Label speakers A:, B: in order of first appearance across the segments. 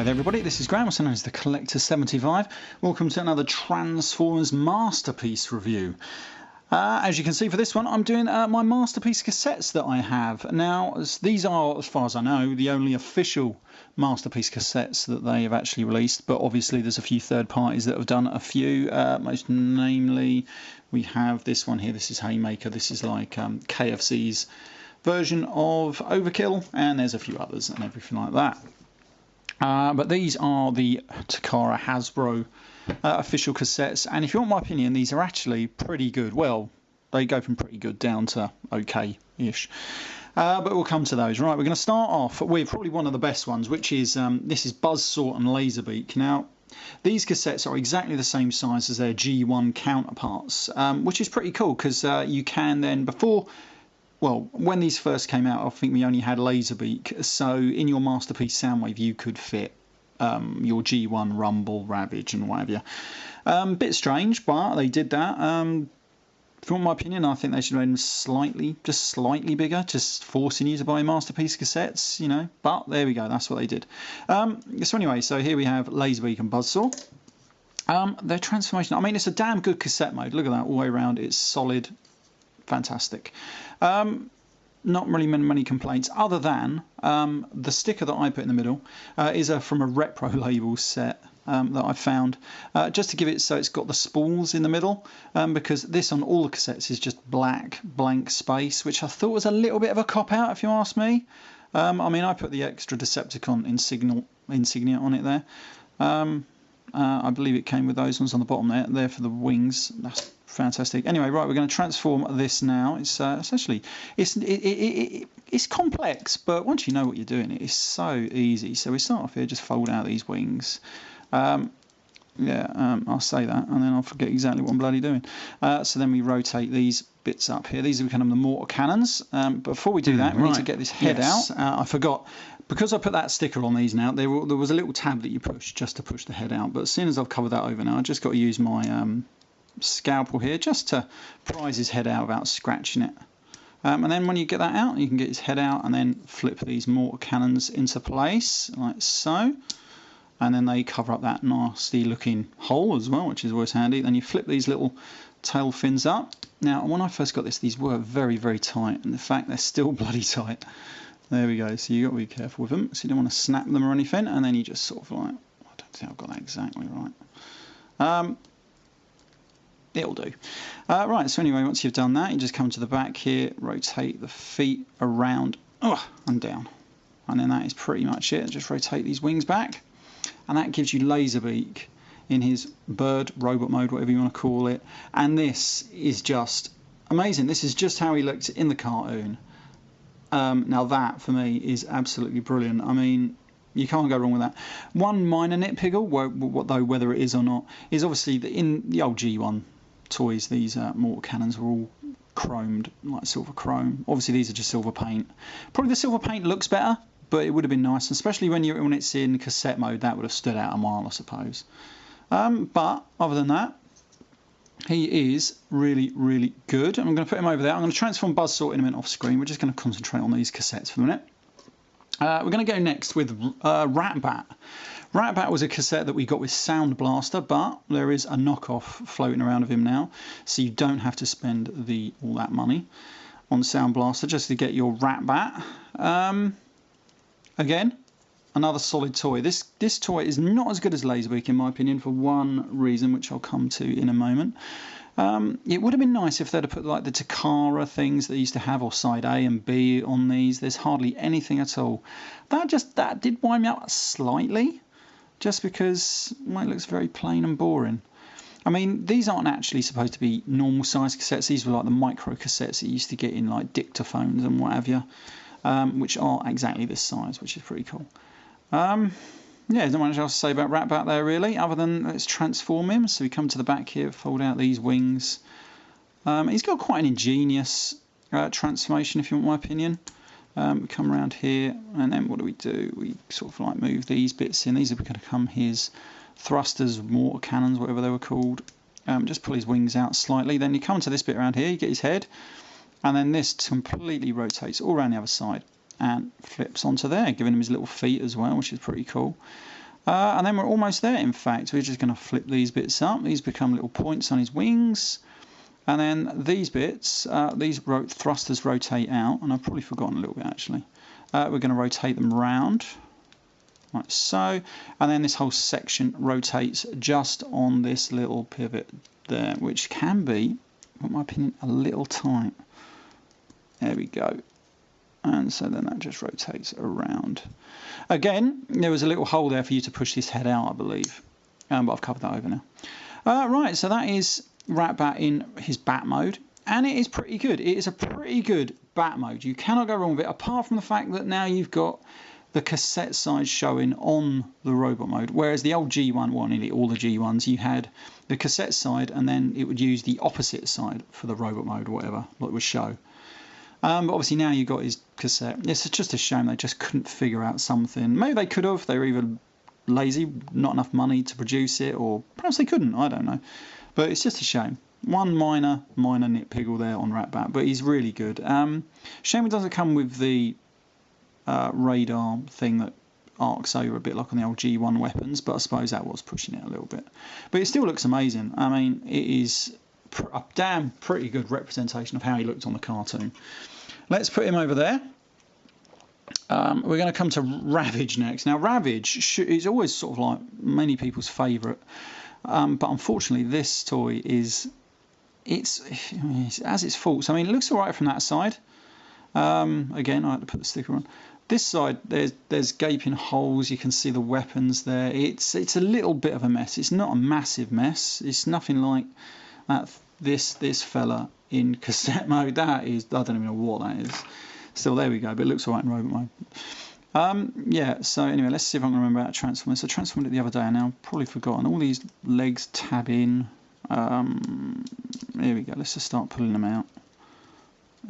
A: Hello there everybody, this is Graham, also known as the Collector75. Welcome to another Transformers Masterpiece review. As you can see for this one, I'm doing my Masterpiece cassettes that I have. Now, these are, as far as I know, the only official Masterpiece cassettes that they have actually released, but obviously there's a few third parties that have done a few, most namely we have this one here. This is Haymaker. This is like KFC's version of Overkill, and there's a few others and everything like that. But these are the Takara Hasbro official cassettes, and if you want my opinion, these are actually pretty good. Well, they go from pretty good down to okay-ish. But we'll come to those. Right, we're going to start off with probably one of the best ones, which is this is Buzzsaw and LASERBEAK. Now, these cassettes are exactly the same size as their G1 counterparts, which is pretty cool because you can then, well, when these first came out, I think we only had LASERBEAK, so in your Masterpiece Soundwave you could fit your G1 Rumble, Ravage and what have you. Bit strange, but they did that. From my opinion, I think they should have made them just slightly bigger, just forcing you to buy Masterpiece cassettes, you know, but there we go, that's what they did. So anyway, so here we have LASERBEAK and Buzzsaw. Their transformation, I mean, it's a damn good cassette mode, look at that, all the way around, it's solid. Fantastic. Not really many complaints other than the sticker that I put in the middle is from a Repro label set that I found, just to give it so it's got the spools in the middle, because this on all the cassettes is just black blank space, which I thought was a little bit of a cop out if you ask me. I mean, I put the extra Decepticon insignia on it there. I believe it came with those ones on the bottom there for the wings. That's fantastic. Anyway, right, we're going to transform this now. It's essentially it's complex, but once you know what you're doing, it is so easy. So we start off here, just fold out these wings. I'll say that, and then I'll forget exactly what I'm bloody doing. So then we rotate these bits up here. These are kind of the mortar cannons. But before we do that, we need to get this head out. I forgot. Because I put that sticker on these now, there was a little tab that you push just to push the head out. But as soon as I've covered that over now, I've just got to use my scalpel here just to prise his head out without scratching it. And then when you get that out, you can get his head out and then flip these mortar cannons into place, like so. And then they cover up that nasty looking hole as well, which is always handy. Then you flip these little tail fins up. Now, when I first got this, these were very, very tight. And in fact, they're still bloody tight. There we go, so you've got to be careful with them, so you don't want to snap them or anything, and then you just sort of like, I don't think I've got that exactly right. It'll do. Right, so anyway, once you've done that, you just come to the back here, rotate the feet around, and down. And then that is pretty much it, just rotate these wings back, and that gives you LASERBEAK in his bird, robot mode, whatever you want to call it, and this is just amazing. This is just how he looked in the cartoon. Now that, for me, is absolutely brilliant. I mean, you can't go wrong with that. One minor nitpickle, whether it is or not, is obviously that in the old G1 toys, these mortar cannons were all chromed, like silver chrome. Obviously, these are just silver paint. Probably the silver paint looks better, but it would have been nice, especially when it's in cassette mode. That would have stood out a mile, I suppose. But other than that, he is really, really good. I'm going to put him over there. I'm going to transform Buzzsaw in a minute off screen. We're just going to concentrate on these cassettes for a minute. We're going to go next with RATBAT. RATBAT was a cassette that we got with Sound Blaster, but there is a knockoff floating around of him now, so you don't have to spend all that money on Sound Blaster just to get your RATBAT. Again, another solid toy. This toy is not as good as LASERBEAK in my opinion for one reason, which I'll come to in a moment. It would have been nice if they'd have put like the Takara things that they used to have, or side A and B on these. There's hardly anything at all. That did wind me up slightly, just because it looks very plain and boring. I mean, these aren't actually supposed to be normal size cassettes. These were like the micro cassettes that you used to get in like dictaphones and what have you, which are exactly this size, which is pretty cool. Yeah, there's not much else to say about RATBAT there really, other than let's transform him. So we come to the back here, fold out these wings. He's got quite an ingenious transformation, if you want my opinion. We come around here, and then what do? We sort of like move these bits in. These are going to become his thrusters, mortar cannons, whatever they were called. Just pull his wings out slightly. Then you come to this bit around here, you get his head, and then this completely rotates all around the other side and flips onto there, giving him his little feet as well, which is pretty cool. And then we're almost there, in fact. We're just going to flip these bits up. These become little points on his wings. And then these bits, these thrusters rotate out. And I've probably forgotten a little bit, actually. We're going to rotate them round, like so. And then this whole section rotates just on this little pivot there, which can be, in my opinion, a little tight. There we go. And so then that just rotates around. Again, there was a little hole there for you to push this head out, I believe. But I've covered that over now. Right, so that is RATBAT in his bat mode. And it is pretty good. It is a pretty good bat mode. You cannot go wrong with it, apart from the fact that now you've got the cassette side showing on the robot mode. Whereas the old G1, well, nearly all the G1s, you had the cassette side and then it would use the opposite side for the robot mode or whatever, what it would show. But obviously now you've got his cassette. It's just a shame they just couldn't figure out something. Maybe they could have. They were either lazy, not enough money to produce it, or perhaps they couldn't. I don't know. But it's just a shame. One minor nitpiggle there on RATBAT, but he's really good. Shame it doesn't come with the radar thing that arcs over a bit like on the old G1 weapons, but I suppose that was pushing it a little bit. But it still looks amazing. I mean, it is a damn pretty good representation of how he looked on the cartoon. Let's put him over there. We're going to come to Ravage next. Now, Ravage is always sort of like many people's favourite, but unfortunately, this toy has its faults. I mean, it looks all right from that side. Again, I had to put the sticker on. This side, there's gaping holes. You can see the weapons there. It's a little bit of a mess. It's not a massive mess. It's nothing like that. This fella in cassette mode. That is, I don't even know what that is. Still, there we go. But it looks all right in robot mode. Yeah. So anyway, let's see if I can remember how to transform this. I transformed it the other day, and now I've probably forgotten. All these legs tab in. There we go. Let's just start pulling them out.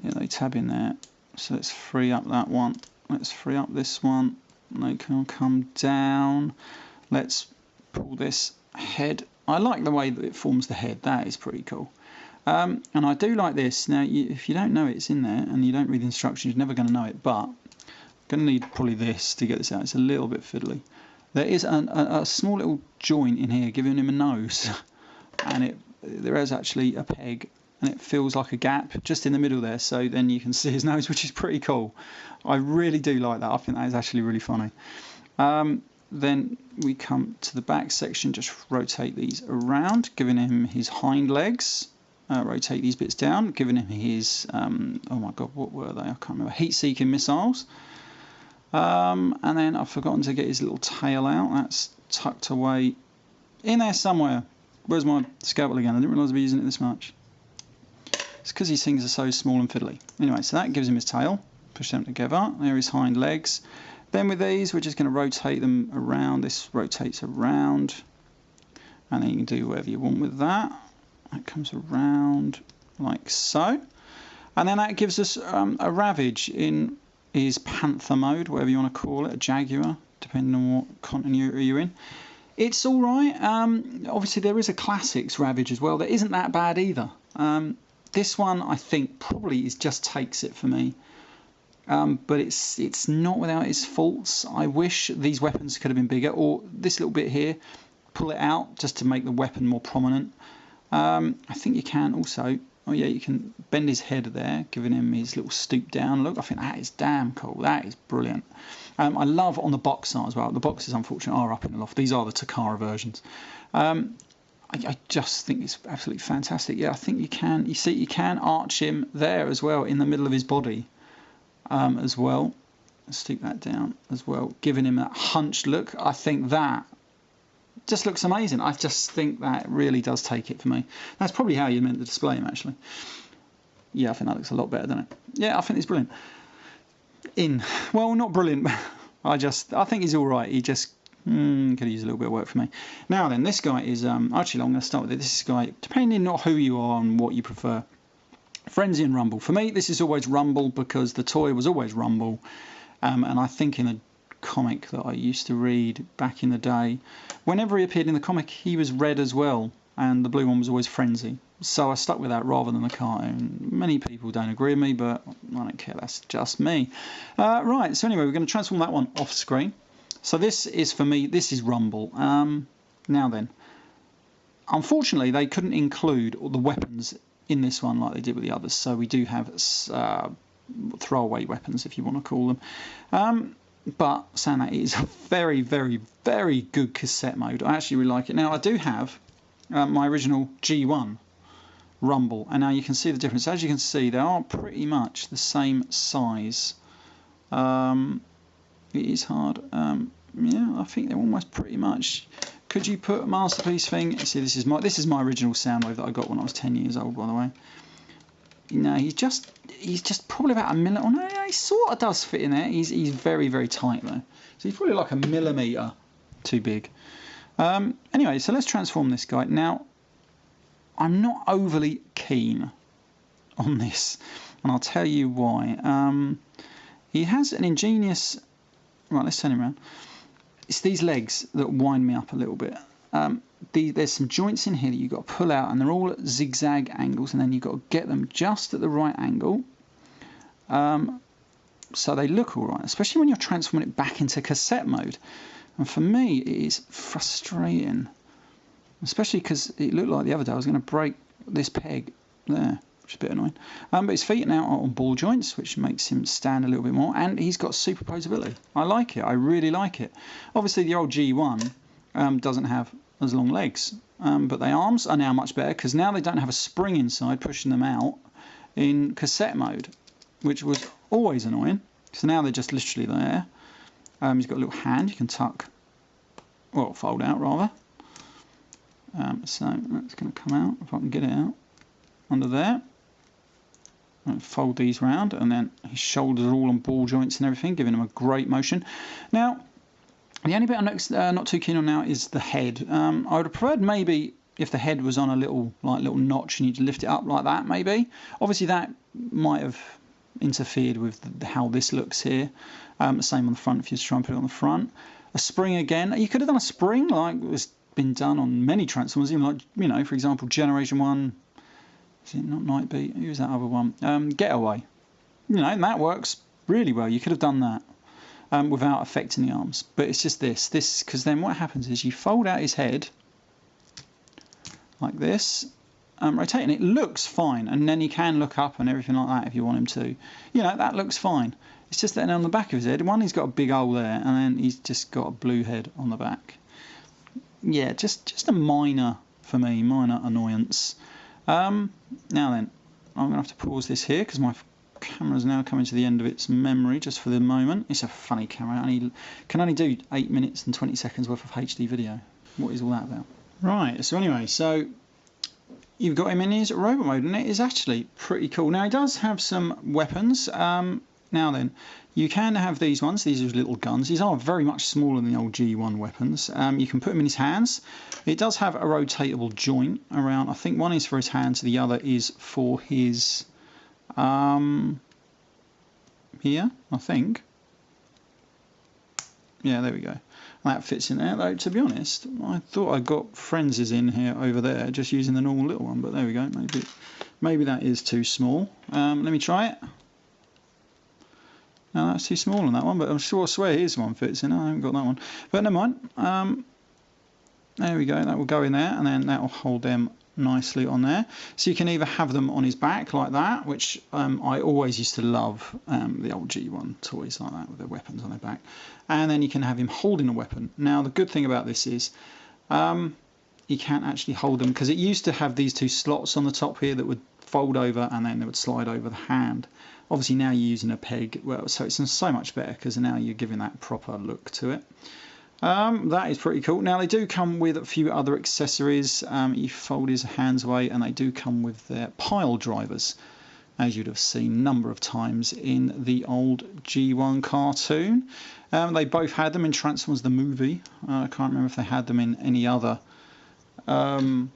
A: Yeah, they tab in there. So let's free up that one. Let's free up this one. They can come down. Let's pull this head. I like the way that it forms the head. That is pretty cool. And I do like this. Now, if you don't know it's in there and you don't read the instructions, you're never going to know it. But I'm going to need probably this to get this out. It's a little bit fiddly. There is a small little joint in here giving him a nose. And there is actually a peg. And it feels like a gap just in the middle there. So then you can see his nose, which is pretty cool. I really do like that. I think that is actually really funny. Then we come to the back section. Just rotate these around, giving him his hind legs. Rotate these bits down, giving him his, oh my god, what were they? I can't remember. Heat-seeking missiles. And then I've forgotten to get his little tail out. That's tucked away in there somewhere. Where's my scalpel again? I didn't realise I'd be using it this much. It's because these things are so small and fiddly. Anyway, so that gives him his tail. Push them together. There are his hind legs. Then with these, we're just going to rotate them around. This rotates around. And then you can do whatever you want with that. That comes around like so. And then that gives us a Ravage in his Panther mode, whatever you want to call it, a Jaguar, depending on what continuity you're in. It's all right. Obviously, there is a Classics Ravage as well that isn't that bad either. This one, I think, probably just takes it for me. But it's not without its faults. I wish these weapons could have been bigger, or this little bit here, pull it out just to make the weapon more prominent. I think you can also, oh yeah, you can bend his head there, giving him his little stoop down look. I think that is damn cool. That is brilliant. I love on the box art as well. The boxes, unfortunately, are up in the loft. These are the Takara versions. I just think it's absolutely fantastic. Yeah, I think you can. You see, you can arch him there as well, in the middle of his body, as well. Stoop that down as well, giving him that hunched look. I think that just looks amazing. I just think that really does take it for me. That's probably how you meant to display him, actually. Yeah, I think that looks a lot better, doesn't it? Yeah, I think it's brilliant. Well, not brilliant. I think he's all right. He just could use a little bit of work for me. Now then, this guy is actually, I'm going to start with it. This guy, depending on who you are and what you prefer, Frenzy and Rumble. For me, this is always Rumble because the toy was always Rumble, and I think in a comic that I used to read back in the day, whenever he appeared in the comic, he was red as well, and the blue one was always Frenzy. So I stuck with that rather than the cartoon. Many people don't agree with me, but I don't care. That's just me. Right. So anyway, we're going to transform that one off screen. So this is, for me, this is Rumble. Now then, unfortunately they couldn't include all the weapons in this one like they did with the others, so we do have throwaway weapons, if you want to call them. But saying that, it is a very, very, very good cassette mode. I actually really like it. Now I do have my original G1 Rumble, and now you can see the difference. As you can see, they are pretty much the same size. It is hard. Yeah, I think they're almost pretty much. Could you put a Masterpiece thing? See, this is my original Soundwave that I got when I was 10 years old, by the way. You know, he's just probably about a millimetre. Oh no, he sort of does fit in there. He's very, very tight though. So he's probably like a millimetre too big. Anyway, so let's transform this guy. Now, I'm not overly keen on this, and I'll tell you why. He has an ingenious. Right, let's turn him around. It's these legs that wind me up a little bit. There's some joints in here that you've got to pull out, and they're all at zigzag angles, and then you've got to get them just at the right angle, so they look all right, especially when you're transforming it back into cassette mode. And for me, it is frustrating, especially because it looked like the other day I was going to break this peg there, which is a bit annoying. But his feet are now on ball joints, which makes him stand a little bit more, and he's got superposability. I like it. I really like it. Obviously, the old G1 doesn't have as long legs, but the arms are now much better because now they don't have a spring inside pushing them out in cassette mode, which was always annoying. So now they're just literally there. He's got a little hand you can tuck, well, fold out rather. So that's going to come out if I can get it out under there. And fold these round, and then his shoulders are all on ball joints and everything, giving him a great motion. Now, the only bit I'm not too keen on now is the head. I would have preferred maybe if the head was on a little notch and you to lift it up like that, maybe. Obviously that might have interfered with how this looks here. Same on the front if you just try and put it on the front. A spring again. You could have done a spring like was been done on many Transformers, even like, you know, for example, Generation 1. Is it not Nightbeat? Who's that other one? Getaway. You know, and that works really well. You could have done that without affecting the arms. But it's just this, because then what happens is you fold out his head like this, rotating it looks fine, and then he can look up and everything like that if you want him to. You know, that looks fine. It's just that on the back of his head, one, he's got a big hole there, and then he's just got a blue head on the back. Yeah, just a minor, for me, minor annoyance. Now then, I'm going to have to pause this here because my camera's now coming to the end of its memory just for the moment. It's a funny camera. I can only do 8 minutes and 20 seconds worth of HD video. What is all that about? Right, so anyway, so you've got him in his robot mode, and it is actually pretty cool. Now, he does have some weapons. Now then, you can have these ones. These are little guns. These are very much smaller than the old G1 weapons. You can put them in his hands. It does have a rotatable joint around. I think one is for his hands, the other is for his here, I think. Yeah, there we go. That fits in there, though, to be honest. I thought I got Frenzies in here over there, just using the normal little one, but there we go. Maybe that is too small. Let me try it. No, that's too small on that one, but I'm sure, I swear his one fits in. I haven't got that one. But never mind. There we go. That will go in there, and then that will hold them nicely on there. So you can either have them on his back like that, which I always used to love the old G1 toys like that with their weapons on their back. And then you can have him holding a weapon. Now, the good thing about this is you can't actually hold them, because it used to have these two slots on the top here that would fold over and then they would slide over the hand. Obviously now you're using a peg, well, so it's so much better because now you're giving that proper look to it. That is pretty cool. Now they do come with a few other accessories. You fold his hands away, and they do come with their pile drivers, as you'd have seen a number of times in the old G1 cartoon. They both had them in Transformers the movie. I can't remember if they had them in any other cartoon.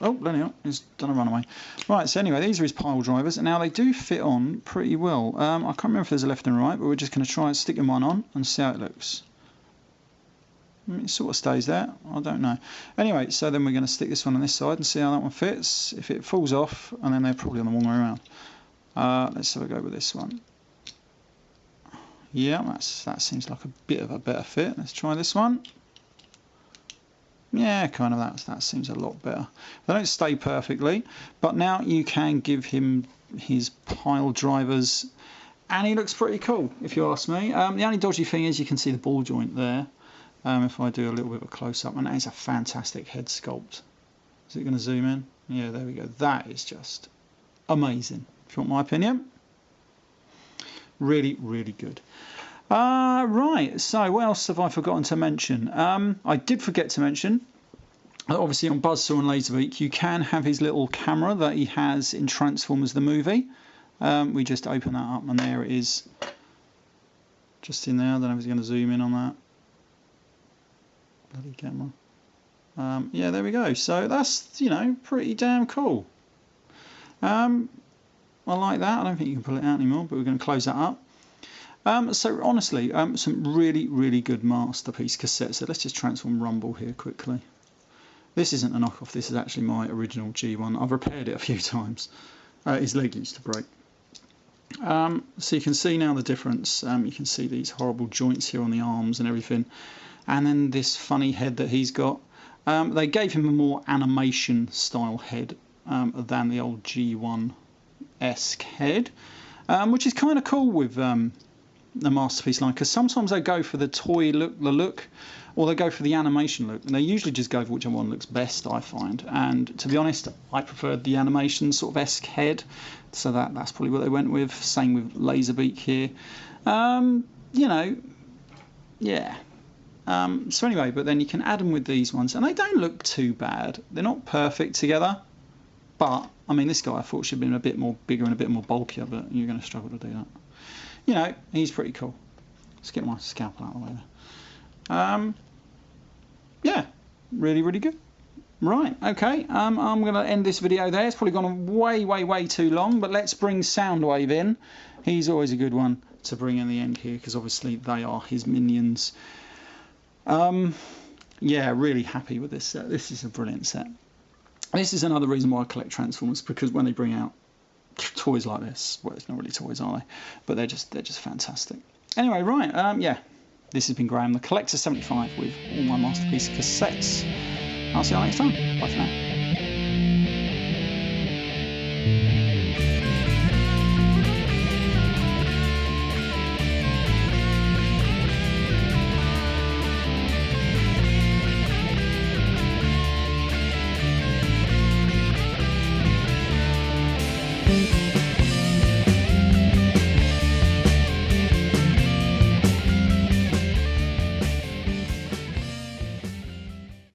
A: Oh, bloody hell, he's done a runaway. Right, so anyway, these are his pile drivers, and now they do fit on pretty well. I can't remember if there's a left and a right, but we're just going to try sticking one on and see how it looks. It sort of stays there, I don't know. Anyway, so then we're going to stick this one on this side and see how that one fits. If it falls off, and then they're probably on the wrong way around. Let's have a go with this one. Yeah, that seems like a bit of a better fit. Let's try this one. Yeah, kind of that seems a lot better. They don't stay perfectly, but now you can give him his pile drivers, and he looks pretty cool, if you ask me. The only dodgy thing is you can see the ball joint there. If I do a little bit of a close-up, and that is a fantastic head sculpt. Is it going to zoom in? Yeah, there we go. That is just amazing, if you want my opinion. Really, really good. Right, so what else have I forgotten to mention? I did forget to mention, obviously on Buzzsaw and LASERBEAK, you can have his little camera that he has in Transformers the movie. We just open that up and there it is, just in there. I don't know if he's going to zoom in on that. Bloody camera. Yeah, there we go. So that's, you know, pretty damn cool. I like that. I don't think you can pull it out anymore, but we're going to close that up. So honestly, some really, really good Masterpice cassettes. So let's just transform Rumble here quickly. This isn't a knockoff. This is actually my original G1. I've repaired it a few times. His leg used to break. So you can see now the difference. You can see these horrible joints here on the arms and everything. And then this funny head that he's got. They gave him a more animation style head than the old G1-esque head, which is kind of cool with the Masterpiece line, because sometimes they go for the toy look, or they go for the animation look, and they usually just go for which one looks best, I find. And to be honest, I preferred the animation sort of esque head, so that's probably what they went with. Same with LASERBEAK here. You know, yeah. So anyway, but then you can add them with these ones, and they don't look too bad. They're not perfect together, but I mean, this guy I thought should have been a bit more bigger and a bit more bulkier, but you're going to struggle to do that. You know, he's pretty cool. Let's get my scalpel out of the way there. Yeah, really, really good. Right, okay, I'm going to end this video there. It's probably gone way too long, but let's bring Soundwave in. He's always a good one to bring in the end here, because obviously they are his minions. Yeah, really happy with this set. This is a brilliant set. This is another reason why I collect Transformers, because when they bring out toys like this, well, it's not really toys, are they? But they're just fantastic. Anyway, right, yeah, this has been Graham, the Collector 75, with all my Masterpiece cassettes. I'll see you next time. Bye for now.